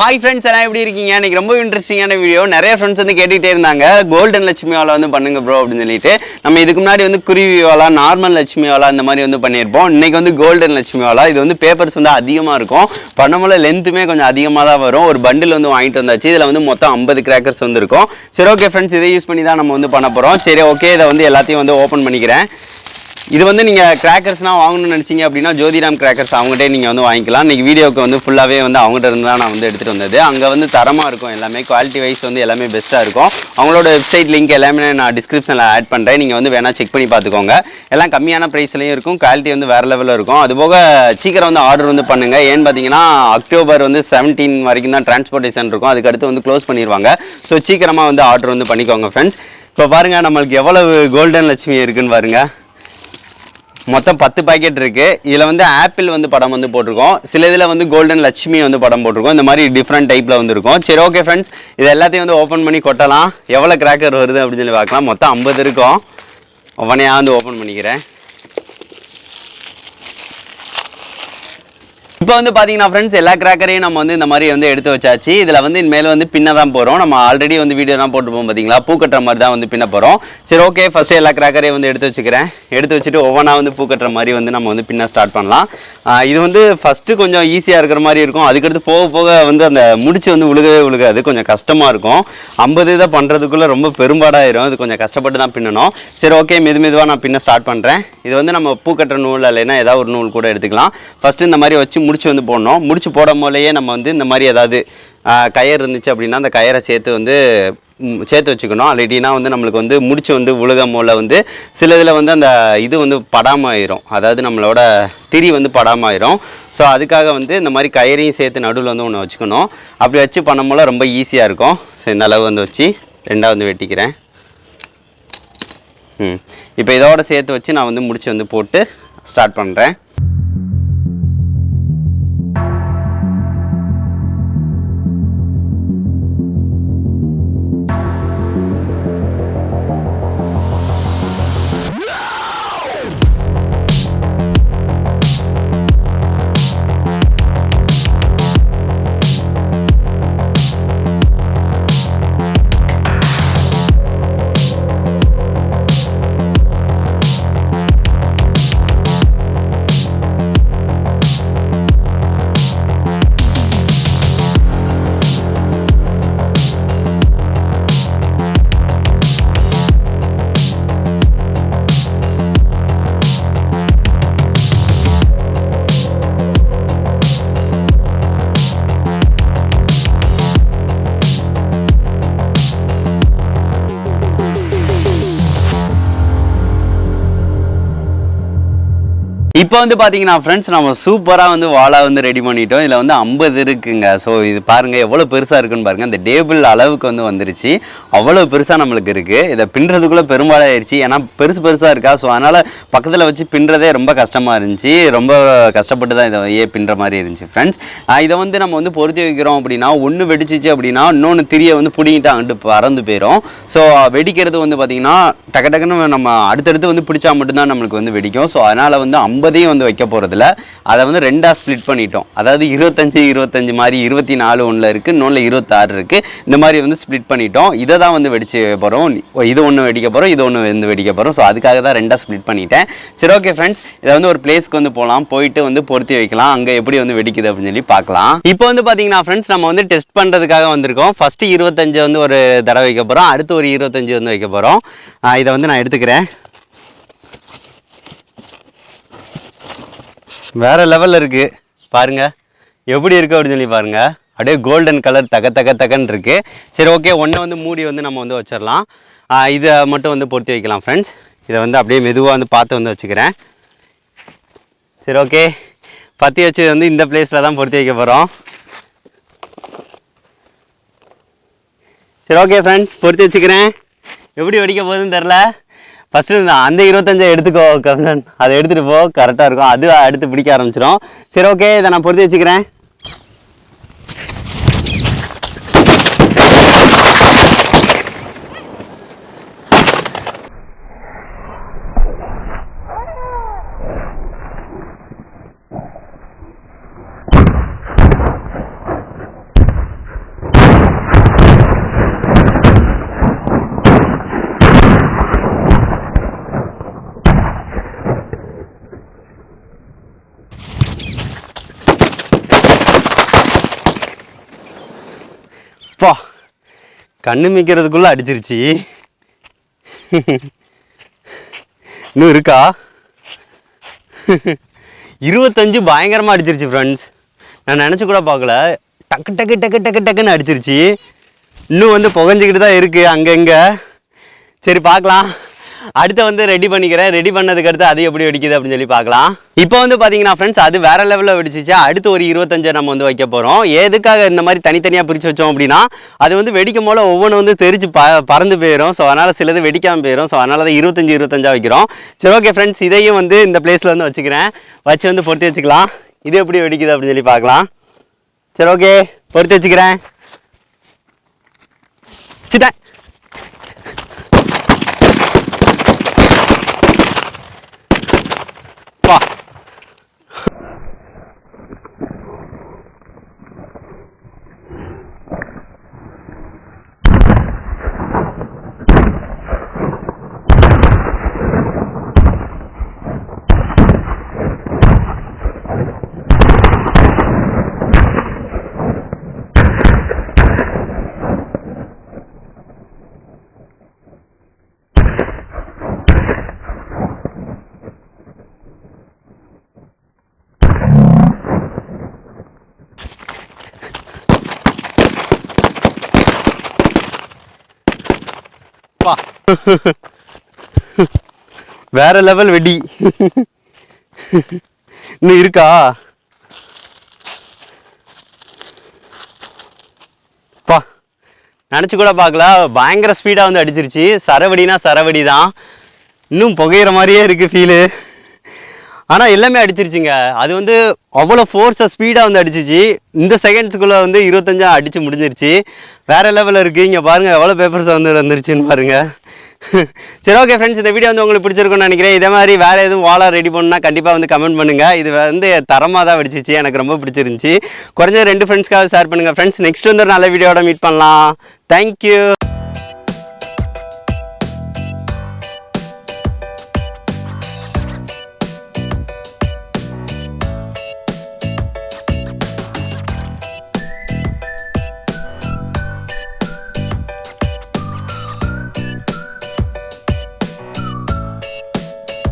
Hi friends, எல்லாம் எப்படி இருக்கீங்க? இன்னைக்கு ரொம்ப இன்ட்ரஸ்டிங்கான வீடியோ. நிறைய ஃப்ரெண்ட்ஸ் வந்து கேட்டுட்டே இருந்தாங்க. கோல்டன் லட்சுமி வாலா வந்து பண்ணுங்க ப்ரோ அப்படினு சொல்லிட்டு. நம்ம இதுக்கு முன்னாடி வந்து குருவி வாலா, நார்மல் லட்சுமி வாலா அந்த மாதிரி வந்து பண்ணியிருப்போம். இன்னைக்கு வந்து கோல்டன் லட்சுமி வாலா. இது வந்து பேப்பர்ஸ் வந்து அதிகமாக இருக்கும். பண்ணமுல லென்த்துமே கொஞ்சம் அதிகமாக தான் வரும். ஒரு பண்டில் வந்து வாங்கிட்டு வந்தாச்சு. இதில் வந்து மொத்தம் 50 கிராக்கர்ஸ் வந்து இருக்கும். சரி ஓகே ஃப்ரெண்ட்ஸ், இதை யூஸ் பண்ணி தான் நம்ம வந்து பண்ண போகிறோம். சரி ஓகே, இதை வந்து எல்லாத்தையும் வந்து ஓப்பன் பண்ணிக்கிறேன். இது வந்து நீங்கள் கிராக்கர்ஸ்னால் வாங்கணும்னு நினச்சிங்க அப்படின்னா ஜோதிராம் கிராக்கர்ஸ் அவங்ககிட்டே நீங்கள் வந்து வாங்கிக்கலாம். இன்றைக்கி வீடியோவுக்கு வந்து ஃபுல்லாகவே வந்து அவங்ககிட்ட இருந்து தான் நான் வந்து எடுத்துகிட்டு வந்தது. அங்கே வந்து தரமாக இருக்கும், எல்லாமே குவாலிட்டி வைஸ் வந்து எல்லாமே பெஸ்ட்டாக இருக்கும். அவங்களோட வெப்சைட் லிங்க் எல்லாமே நான் டிஸ்கிரிப்ஷனில் ஆட் பண்ணுறேன். நீங்கள் வந்து வேணால் செக் பண்ணி பார்த்துக்கோங்க. எல்லாம் கம்மியான ப்ரைஸ்லையும் இருக்கும், குவாலிட்டி வந்து வேறு லெவலில் இருக்கும். அதுபோக சீக்கிரம் வந்து ஆர்டர் வந்து பண்ணுங்கள். ஏன்னு பார்த்தீங்கன்னா அக்டோபர் வந்து 17 வரைக்கும் தான் டிரான்ஸ்போர்ட்டேஷன் இருக்கும். அதுக்கடுத்து வந்து க்ளோஸ் பண்ணிடுவாங்க. ஸோ சீக்கிரமாக வந்து ஆர்டர் வந்து பண்ணிக்கோங்க ஃப்ரெண்ட்ஸ். இப்போ பாருங்கள், நம்மளுக்கு எவ்வளவு கோல்டன் லட்சுமி இருக்குதுன்னு பாருங்கள். மொத்தம் 10 பாக்கெட் இருக்குது. இதில் வந்து ஆப்பிள் வந்து படம் வந்து போட்டிருக்கோம். சில இதில் வந்து கோல்டன் லட்சுமி வந்து படம் போட்டிருக்கோம். இந்த மாதிரி டிஃப்ரெண்ட் டைப்பில் வந்து இருக்கும். சரி ஓகே ஃப்ரெண்ட்ஸ், இது எல்லாத்தையும் வந்து ஓப்பன் பண்ணி கொட்டலாம். எவ்வளோ கிராக்கர் வருது அப்படின்னு சொல்லி பார்க்கலாம். மொத்தம் 50 இருக்கும். ஒவ்வொன்றையாக வந்து ஓப்பன் பண்ணிக்கிறேன். இப்போ வந்து பார்த்தீங்கன்னா ஃப்ரெண்ட்ஸ், எல்லா கிராக்கரையும் நம்ம வந்து இந்த மாதிரி வந்து எடுத்து வச்சாச்சு. இதில் வந்து இனிமேல் வந்து பின்ன தான் போகிறோம். நம்ம ஆல்ரெடி வந்து வீடியோலாம் போட்டுப்போம் பார்த்தீங்களா, பூ கட்டுற மாதிரி தான் வந்து பின்ன போகிறோம். சரி ஓகே, ஃபஸ்ட்டு எல்லா கிராக்கரையும் வந்து எடுத்து வச்சுக்கிறேன். எடுத்து வச்சுட்டு ஒவ்வொன்றா வந்து பூ கட்டுற மாதிரி வந்து நம்ம வந்து பின்ன ஸ்டார்ட் பண்ணலாம். இது வந்து ஃபஸ்ட்டு கொஞ்சம் ஈஸியாக இருக்கிற மாதிரி இருக்கும். அதுக்கடுத்து போக போக வந்து அந்த முடிச்சு வந்து விழுகாது, கொஞ்சம் கஷ்டமாக இருக்கும். 50 இதை பண்ணுறதுக்குள்ளே ரொம்ப பெரும்பாடாயிரும். இது கொஞ்சம் கஷ்டப்பட்டு தான் பின்னணும். சரி ஓகே, மெதுவாக நான் பின்ன ஸ்டார்ட் பண்ணுறேன். இது வந்து நம்ம பூ கட்டுற நூல் இல்லைன்னா ஏதாவது ஒரு நூல் கூட எடுத்துக்கலாம். ஃபஸ்ட்டு இந்த மாதிரி வச்சு முடிச்சு வந்து போடணும். முடிச்சு போடும் போலேயே நம்ம வந்து இந்த மாதிரி ஏதாவது கயிறு இருந்துச்சு அப்படின்னா அந்த கயிறை சேர்த்து வச்சுக்கணும். ஆல்ரெடினா வந்து நம்மளுக்கு வந்து முடிச்சு வந்து உலகம் போல் வந்து சில இதில் வந்து அந்த இது வந்து படாமல் ஆயிரும், அதாவது நம்மளோட திரி வந்து படாமல் ஆயிரும். ஸோ அதுக்காக வந்து இந்த மாதிரி கயிறையும் சேர்த்து நடுவில் வந்து ஒன்று வச்சுக்கணும். அப்படி வச்சு பண்ணும்போது ரொம்ப ஈஸியாக இருக்கும். ஸோ இந்த அளவு வந்து வச்சு ரெண்டாக வந்து வெட்டிக்கிறேன். இப்போ இதோட சேர்த்து வச்சு நான் வந்து முடிச்சு வந்து போட்டு ஸ்டார்ட் பண்ணுறேன். இப்போ வந்து பார்த்தீங்கன்னா ஃப்ரெண்ட்ஸ், நம்ம சூப்பராக வந்து வாழை வந்து ரெடி பண்ணிட்டோம். இதில் வந்து 50 இருக்குங்க. ஸோ இது பாருங்கள் எவ்வளோ பெருசாக இருக்குன்னு பாருங்கள். இந்த டேபிள் அளவுக்கு வந்து வந்துருச்சு. அவ்வளோ பெருசாக நம்மளுக்கு இருக்குது. இதை பின்னுறதுக்குள்ளே பெரும்பாலாயிருச்சு. ஏன்னா பெருசாக இருக்கா. ஸோ அதனால் பக்கத்தில் வச்சு பின்னுறதே ரொம்ப கஷ்டமாக இருந்துச்சு. ரொம்ப கஷ்டப்பட்டு தான் இதை பின்னுற மாதிரி இருந்துச்சு ஃப்ரெண்ட்ஸ். இதை வந்து நம்ம வந்து பொருத்தி வைக்கிறோம் அப்படின்னா ஒன்று வெடிச்சிச்சு அப்படின்னா இன்னொன்று திரியை வந்து பிடிங்கிட்டு அங்கிட்டு பறந்து போயிடும். ஸோ வெடிக்கிறது வந்து பார்த்திங்கன்னா டக்குன்னு நம்ம அடுத்தடுத்து வந்து பிடிச்சா மட்டும்தான் நம்மளுக்கு வந்து வெடிக்கும். ஸோ அதனால் வந்து 50 வந்து வைக்க போகிறதில்ல. அதை வந்து ரெண்டாக ஸ்ப்ளிட் பண்ணிட்டோம். அதாவது 25 மாதிரி 24 ஒன்றில் இருக்குது, இன்னொன்று 26 இருக்குது. இந்த மாதிரி வந்து ஸ்ப்ளிட் பண்ணிட்டோம். இதை தான் வந்து வெடிச்சு போகிறோம். இது ஒன்று வெடிக்க போகிறோம், இது ஒன்று வந்து வெடிக்க போகிறோம். ஸோ அதுக்காக தான் ரெண்டாக ஸ்ப்ளிட் பண்ணிட்டேன். சரி ஓகே ஃப்ரெண்ட்ஸ், இதை வந்து ஒரு பிளேஸ்க்கு வந்து போகலாம். போயிட்டு வந்து பொருத்தி வைக்கலாம். அங்கே எப்படி வந்து வெடிக்குது அப்படின்னு சொல்லி பார்க்கலாம். இப்போ வந்து பார்த்தீங்கன்னா ஃப்ரெண்ட்ஸ், நம்ம வந்து டெஸ்ட் பண்ணுறதுக்காக வந்திருக்கோம். ஃபஸ்ட்டு 25 வந்து ஒரு தடவை வைக்க போகிறோம். அடுத்து ஒரு 25 வந்து வைக்க போகிறோம். இதை வந்து நான் எடுத்துக்கிறேன். வேறு லெவலில் இருக்குது பாருங்கள், எப்படி இருக்குது அப்படின்னு சொல்லி பாருங்கள். அப்படியே கோல்டன் கலர் தகன்னு இருக்குது. சரி ஓகே, ஒன்றை வந்து மூடி வந்து நம்ம வந்து வச்சிடலாம். இதை மட்டும் வந்து பொருத்தி வைக்கலாம் ஃப்ரெண்ட்ஸ். இதை வந்து அப்படியே மெதுவாக வந்து பார்த்து வந்து வச்சுக்கிறேன். சரி ஓகே, பற்றி வச்சு வந்து இந்த பிளேஸில் தான் பொருத்தி வைக்க போகிறோம். சரி ஓகே ஃப்ரெண்ட்ஸ், பொருத்தி வச்சுக்கிறேன். எப்படி வெடிக்க போகுதுன்னு தெரில. ஃபஸ்ட்டு அந்த 25 எடுத்துக்கோ கம்சன், அதை எடுத்துகிட்டு போ, கரெக்டாக இருக்கும். அது அடுத்து பிடிக்க ஆரம்பிச்சிடும். சரி ஓகே, இதை நான் பொருத்தி வச்சுக்கிறேன். கண்ணு மிக்கிறதுக்குள்ளே அடிச்சிருச்சு. இன்னும் இருக்கா? 25 பயங்கரமாக அடிச்சிருச்சு ஃப்ரெண்ட்ஸ். நான் நினச்சி கூட பார்க்கல. டக்கு டக்கு டக்கு டக்கு டக்குன்னு அடிச்சிருச்சு. இன்னும் வந்து புகஞ்சிக்கிட்டு தான் இருக்குது அங்கங்கே. சரி பார்க்கலாம். அடுத்து வந்து ரெடி பண்ணிக்கிறேன். ரெடி பண்ணதுக்கு அடுத்து அது எப்படி வெடிக்குது அப்படின்னு சொல்லி பார்க்கலாம். இப்போ வந்து பார்த்தீங்கன்னா ஃப்ரெண்ட்ஸ் அது வேறு லெவலில் வெடிச்சிச்சு. அடுத்து ஒரு 25 நம்ம வந்து வைக்க போகிறோம். எதுக்காக இந்த மாதிரி தனித்தனியாக பிரித்து வச்சோம் அப்படின்னா அது வந்து வெடிக்கும் போல் ஒவ்வொன்றும் வந்து தெரிச்சு பறந்து போயிடும். ஸோ அதனால் சிலது வெடிக்காமல் போயிடும். ஸோ அதனால தான் 25 வைக்கிறோம். சரி ஓகே ஃப்ரெண்ட்ஸ், இதையும் வந்து இந்த பிளேஸில் வந்து வச்சுக்கிறேன். வச்சு வந்து பொறுத்து வச்சுக்கலாம். இது எப்படி வெடிக்குது அப்படின்னு சொல்லி பார்க்கலாம். சரி ஓகே, பொறுத்து வச்சுக்கிறேன். சிட்டேன். வா. வேற லெவல் வெடி. இன்னும் இருக்கா? பா, நினச்சி கூட பார்க்கல. பயங்கர ஸ்பீடாக வந்து அடிச்சிருச்சு. சரவடினா சரவடி தான். இன்னும் புகையிற மாதிரியே இருக்குது ஃபீலு. ஆனால் எல்லாமே அடிச்சிருச்சுங்க. அது வந்து அவ்வளோ ஃபோர்ஸாக ஸ்பீடாக வந்து அடிச்சிச்சு. இந்த செகண்ட்ஸுக்குள்ளே வந்து 25 அடித்து முடிஞ்சிருச்சு. வேறு லெவலில் இருக்குது. இங்கே பாருங்கள் எவ்வளோ பேப்பர்ஸ் வந்து வந்துருச்சுன்னு பாருங்கள். சரி ஓகே ஃப்ரெண்ட்ஸ், இந்த வீடியோ வந்து உங்களுக்கு பிடிச்சிருக்குன்னு நினைக்கிறேன். இதே மாதிரி வேறு எதுவும் வாலாக ரெடி பண்ணால் கண்டிப்பாக வந்து கமெண்ட் பண்ணுங்கள். இது வந்து தரமாக தான் வெடிச்சிச்சு. எனக்கு ரொம்ப பிடிச்சிருந்துச்சி. குறைஞ்ச 2 ஃப்ரெண்ட்ஸ்க்காக ஷேர் பண்ணுங்கள் ஃப்ரெண்ட்ஸ். நெக்ஸ்ட் வந்து ஒரு நல்ல வீடியோட மீட் பண்ணலாம். தேங்க்யூ.